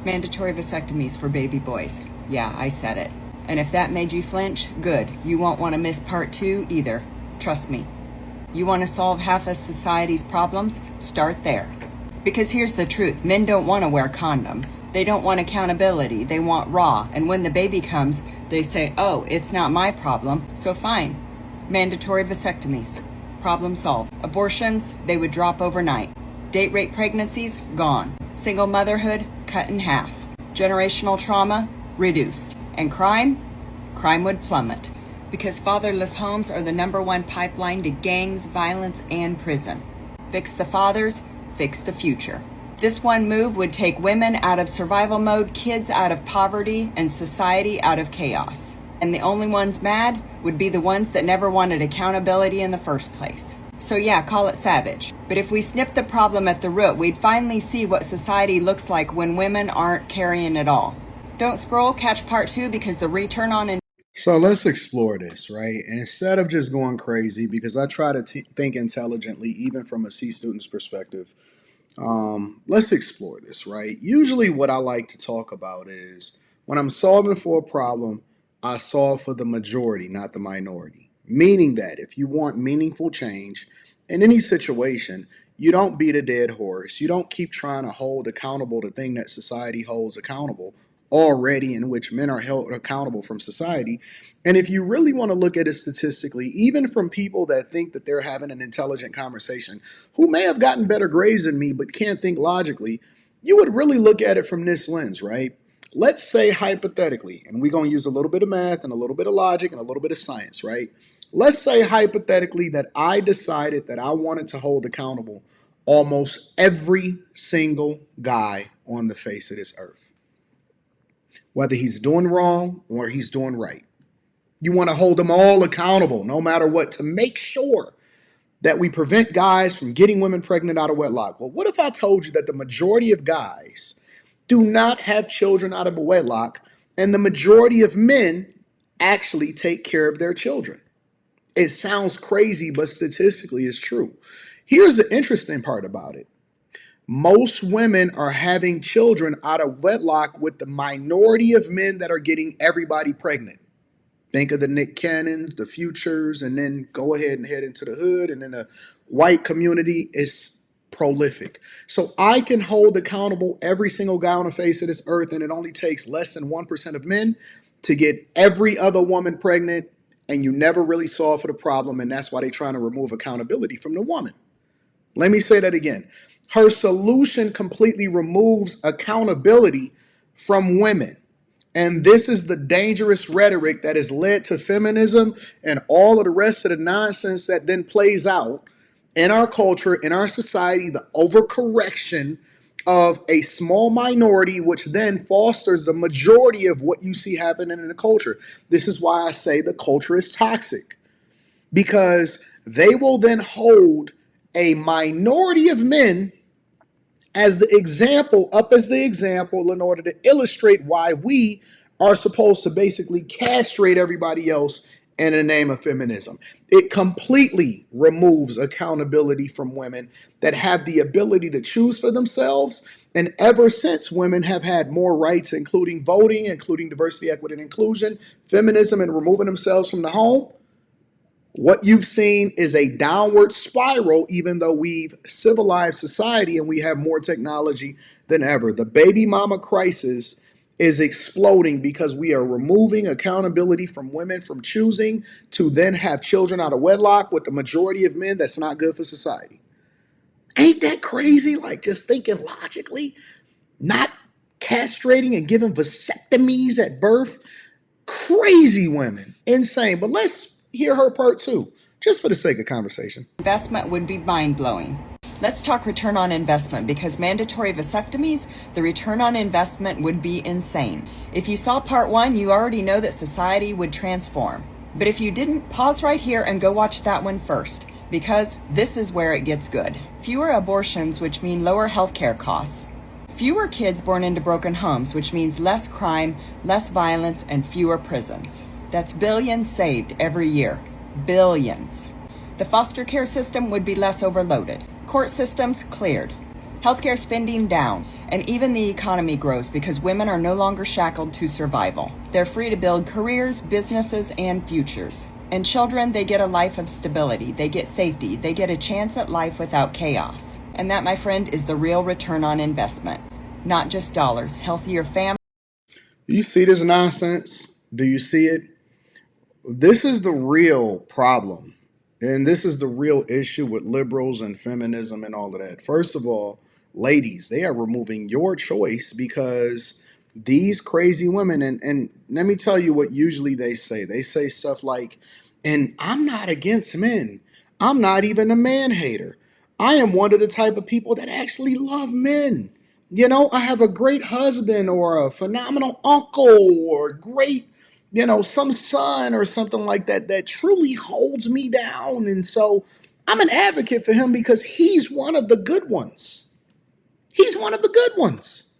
Mandatory vasectomies for baby boys. Yeah, I said it. And if that made you flinch, good. You won't want to miss part 2 either. Trust me. You want to solve half of society's problems? Start there. Because here's the truth. Men don't want to wear condoms. They don't want accountability. They want raw. And when the baby comes, they say, oh, it's not my problem, so fine. Mandatory vasectomies. Problem solved. Abortions, they would drop overnight. Date rape pregnancies, gone. Single motherhood, cut in half. Generational trauma, reduced. And crime? Crime would plummet. Because fatherless homes are the #1 pipeline to gangs, violence, and prison. Fix the fathers, fix the future. This one move would take women out of survival mode, kids out of poverty, and society out of chaos. And the only ones mad would be the ones that never wanted accountability in the first place. So yeah, call it savage. But if we snip the problem at the root, we'd finally see what society looks like when women aren't carrying it all. Don't scroll, catch part 2 because the return on So let's explore this, right? Instead of just going crazy, because I try to think intelligently, even from a C student's perspective, let's explore this, right? Usually what I like to talk about is when I'm solving for a problem, I solve for the majority, not the minority. Meaning that if you want meaningful change in any situation, you don't beat a dead horse. You don't keep trying to hold accountable the thing that society holds accountable already, in which men are held accountable from society. And if you really want to look at it statistically, even from people that think that they're having an intelligent conversation, who may have gotten better grades than me but can't think logically, you would really look at it from this lens, right? Let's say hypothetically, and we're going to use a little bit of math and a little bit of logic and a little bit of science, right? Let's say hypothetically that I decided that I wanted to hold accountable almost every single guy on the face of this earth, whether he's doing wrong or he's doing right. You want to hold them all accountable, no matter what, to make sure that we prevent guys from getting women pregnant out of wedlock. Well, what if I told you that the majority of guys do not have children out of a wedlock, and the majority of men actually take care of their children? It sounds crazy, but statistically it's true. Here's the interesting part about it. Most women are having children out of wedlock with the minority of men that are getting everybody pregnant. Think of the Nick Cannons, the Futures, and then go ahead and head into the hood. And then the white community is prolific. So I can hold accountable every single guy on the face of this earth, and it only takes less than 1% of men to get every other woman pregnant, and you never really solve for the problem, and that's why they're trying to remove accountability from the woman. Let me say that again. Her solution completely removes accountability from women. And this is the dangerous rhetoric that has led to feminism and all of the rest of the nonsense that then plays out in our culture, in our society, the overcorrection of a small minority, which then fosters the majority of what you see happening in the culture. This is why I say the culture is toxic, because they will then hold a minority of men as the example, up as the example, in order to illustrate why we are supposed to basically castrate everybody else in the name of feminism. It completely removes accountability from women that have the ability to choose for themselves. And ever since women have had more rights, including voting, including diversity, equity, and inclusion, feminism, and removing themselves from the home, what you've seen is a downward spiral, even though we've civilized society and we have more technology than ever. The baby mama crisis is exploding because we are removing accountability from women from choosing to then have children out of wedlock with the majority of men. That's not good for society. Ain't that crazy? Like, just thinking logically, not castrating and giving vasectomies at birth. Crazy women. Insane. But let's hear her part too, just for the sake of conversation. investment would be mind-blowing. Let's talk return on investment, because mandatory vasectomies, the return on investment would be insane. If you saw part 1, you already know that society would transform. But if you didn't, pause right here and go watch that one first, because this is where it gets good. Fewer abortions, which mean lower healthcare costs. Fewer kids born into broken homes, which means less crime, less violence, and fewer prisons. That's billions saved every year. Billions. The foster care system would be less overloaded. Court systems cleared. Healthcare spending down, and even the economy grows because women are no longer shackled to survival. They're free to build careers, businesses, and futures. And children, they get a life of stability, they get safety, they get a chance at life without chaos. And that, my friend, is the real return on investment. Not just dollars, healthier families. You see this nonsense? Do you see it? This is the real problem. And this is the real issue with liberals and feminism and all of that. First of all, ladies, they are removing your choice because these crazy women, and let me tell you what usually they say. They say stuff like, and I'm not against men. I'm not even a man hater. I am one of the type of people that actually love men. You know, I have a great husband or a phenomenal uncle or a great, some son or something like that that truly holds me down. And so I'm an advocate for him because he's one of the good ones. He's one of the good ones.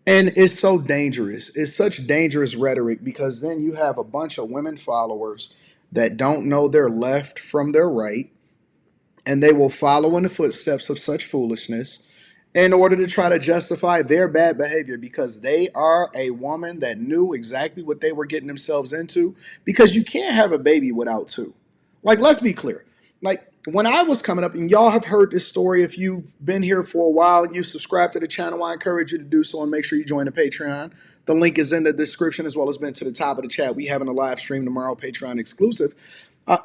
And it's so dangerous. It's such dangerous rhetoric because then you have a bunch of women followers that don't know their left from their right, and they will follow in the footsteps of such foolishness in order to try to justify their bad behavior because they are a woman that knew exactly what they were getting themselves into, because you can't have a baby without two. Like, let's be clear. Like, when I was coming up, and y'all have heard this story, if you've been here for a while and you subscribe to the channel, I encourage you to do so and make sure you join the Patreon. The link is in the description as well as been to the top of the chat. We having a live stream tomorrow, Patreon exclusive.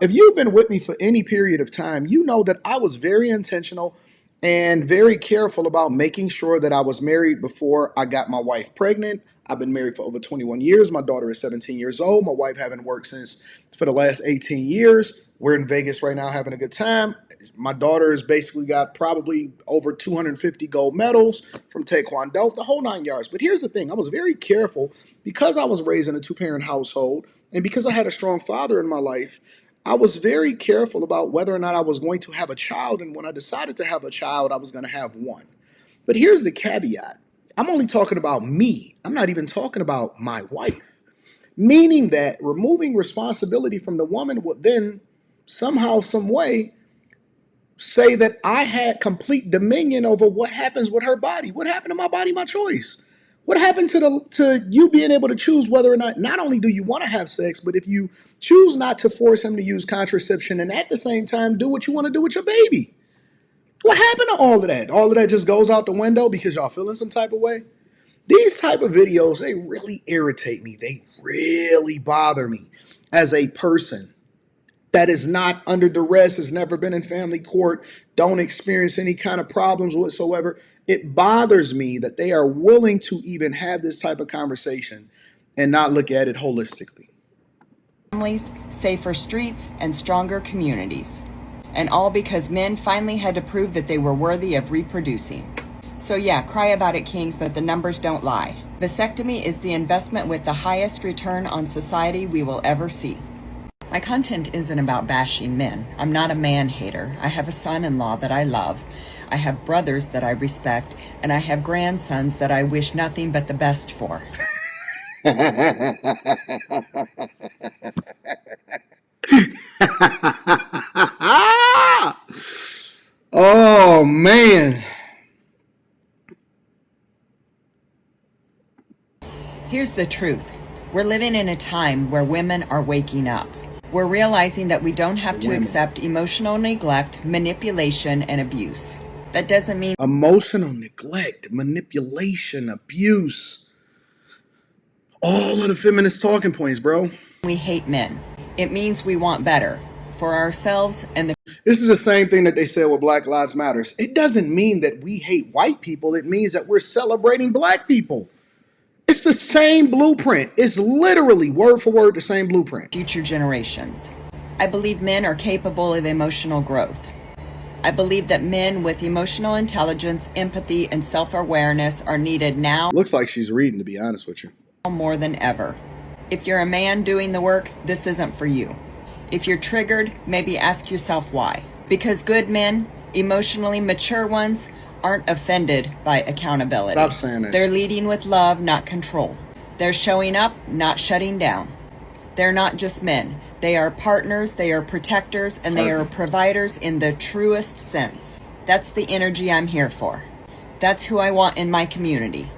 If you've been with me for any period of time, you know that I was very intentional and very careful about making sure that I was married before I got my wife pregnant. I've been married for over 21 years. My daughter is 17 years old. My wife haven't worked for the last 18 years. We're in Vegas right now having a good time. My daughter has basically got probably over 250 gold medals from Taekwondo, the whole 9 yards. But here's the thing. I was very careful because I was raised in a two-parent household and because I had a strong father in my life. I was very careful about whether or not I was going to have a child. And when I decided to have a child, I was going to have one. But here's the caveat. I'm only talking about me. I'm not even talking about my wife. Meaning that removing responsibility from the woman would then somehow, some way, say that I had complete dominion over what happens with her body. What happened to my body, my choice? What happened to you being able to choose whether or not only do you want to have sex, but if you choose not to force him to use contraception and at the same time do what you want to do with your baby? What happened to all of that? All of that just goes out the window because y'all feeling some type of way? These type of videos, they really irritate me. They really bother me as a person that is not under duress, has never been in family court, don't experience any kind of problems whatsoever. It bothers me that they are willing to even have this type of conversation and not look at it holistically. Families, safer streets, and stronger communities. And all because men finally had to prove that they were worthy of reproducing. So yeah, cry about it, kings, but the numbers don't lie. Vasectomy is the investment with the highest return on society we will ever see. My content isn't about bashing men. I'm not a man hater. I have a son-in-law that I love. I have brothers that I respect, and I have grandsons that I wish nothing but the best for. Oh, man. Here's the truth. We're living in a time where women are waking up. We're realizing that we don't have to accept emotional neglect, manipulation, and abuse. That doesn't mean emotional neglect, manipulation, abuse. All of the feminist talking points, bro. we hate men. It means we want better for ourselves and the... This is the same thing that they said with Black Lives Matters. It doesn't mean that we hate white people. It means that we're celebrating black people. It's the same blueprint. It's literally word for word the same blueprint. future generations. I believe men are capable of emotional growth. I believe that men with emotional intelligence, empathy, and self-awareness are needed now Looks like she's reading, to be honest with you. more than ever. If you're a man doing the work, this isn't for you. If you're triggered, maybe ask yourself why. Because good men, emotionally mature ones, aren't offended by accountability. Stop saying that. They're leading with love, not control. They're showing up, not shutting down. They're not just men. They are partners, they are protectors, and they are providers in the truest sense. That's the energy I'm here for. That's who I want in my community.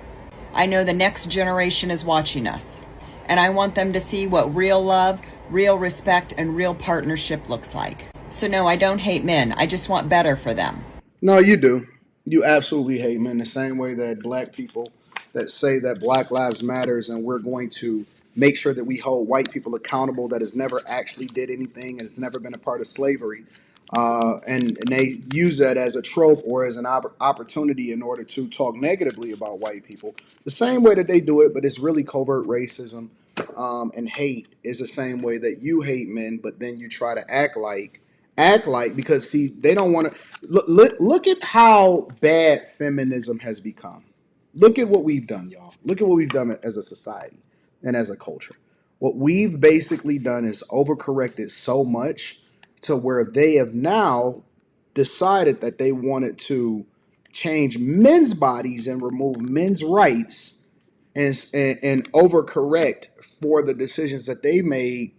I know the next generation is watching us, and I want them to see what real love, real respect, and real partnership looks like. So no, I don't hate men. I just want better for them. No, you do. You absolutely hate men the same way that black people that say that Black Lives Matters and we're going to make sure that we hold white people accountable that has never actually did anything and has never been a part of slavery. And they use that as a trope or as an opportunity in order to talk negatively about white people. The same way that they do it, but it's really covert racism and hate is the same way that you hate men, but then you try to act like because see they don't want to look at how bad feminism has become. Look at what we've done, y'all. Look at what we've done as a society and as a culture. What we've basically done is overcorrected so much to where they have now decided that they wanted to change men's bodies and remove men's rights and overcorrect for the decisions that they made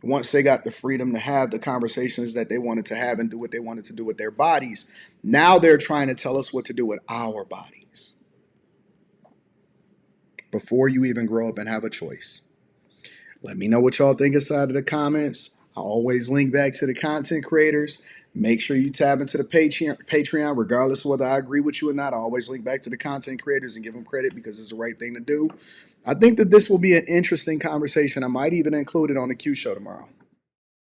once they got the freedom to have the conversations that they wanted to have and do what they wanted to do with their bodies. Now they're trying to tell us what to do with our bodies before you even grow up and have a choice. Let me know what y'all think inside of the comments. I always link back to the content creators. Make sure you tab into the Patreon, regardless of whether I agree with you or not. I always link back to the content creators and give them credit because it's the right thing to do. I think that this will be an interesting conversation. I might even include it on the Q show tomorrow.